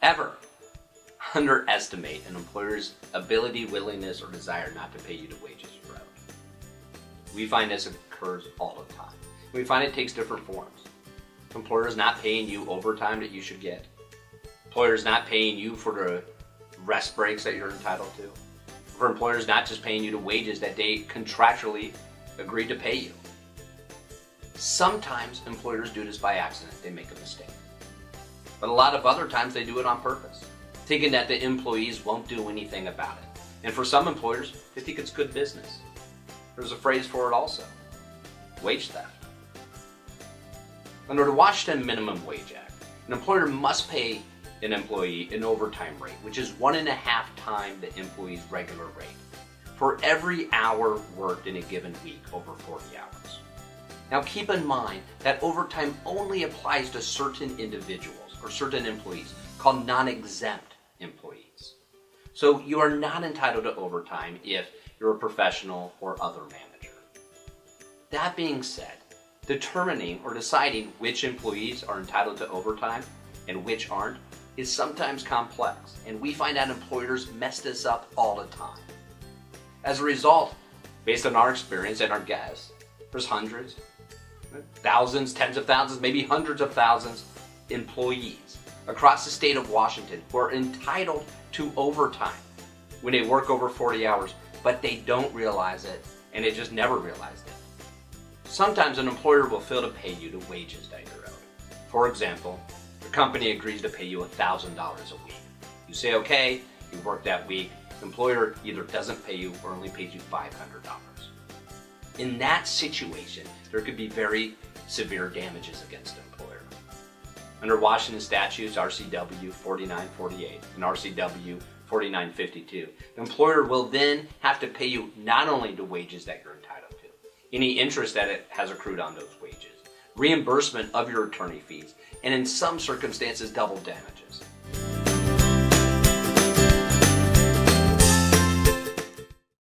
ever underestimate an employer's ability, willingness, or desire not to pay you the wages you're owed. We find this occurs all the time. We find it takes different forms. Employers not paying you overtime that you should get. Employers not paying you for the rest breaks that you're entitled to. For employers not just paying you the wages that they contractually agreed to pay you. Sometimes employers do this by accident. They make a mistake. But a lot of other times they do it on purpose, thinking that the employees won't do anything about it. And for some employers, they think it's good business. There's a phrase for it also: wage theft. Under the Washington Minimum Wage Act, an employer must pay an employee an overtime rate, which is 1.5 times the employee's regular rate, for every hour worked in a given week over 40 hours. Now keep in mind that overtime only applies to certain individuals or certain employees called non-exempt employees. So you are not entitled to overtime if you're a professional or other manager. That being said, determining or deciding which employees are entitled to overtime and which aren't is sometimes complex, and we find out employers mess this up all the time. As a result, based on our experience and our guess, there's hundreds, thousands, tens of thousands, maybe hundreds of thousands employees across the state of Washington who are entitled to overtime when they work over 40 hours, but they don't realize it, and they just never realized it. Sometimes an employer will fail to pay you the wages that you're owed. For example, the company agrees to pay you $1,000 a week. You say, okay, you work that week. The employer either doesn't pay you or only pays you $500. In that situation, there could be very severe damages against the employer. Under Washington statutes, RCW 4948 and RCW 4952, the employer will then have to pay you not only the wages that you're entitled to, any interest that it has accrued on those wages, reimbursement of your attorney fees, and in some circumstances, double damages.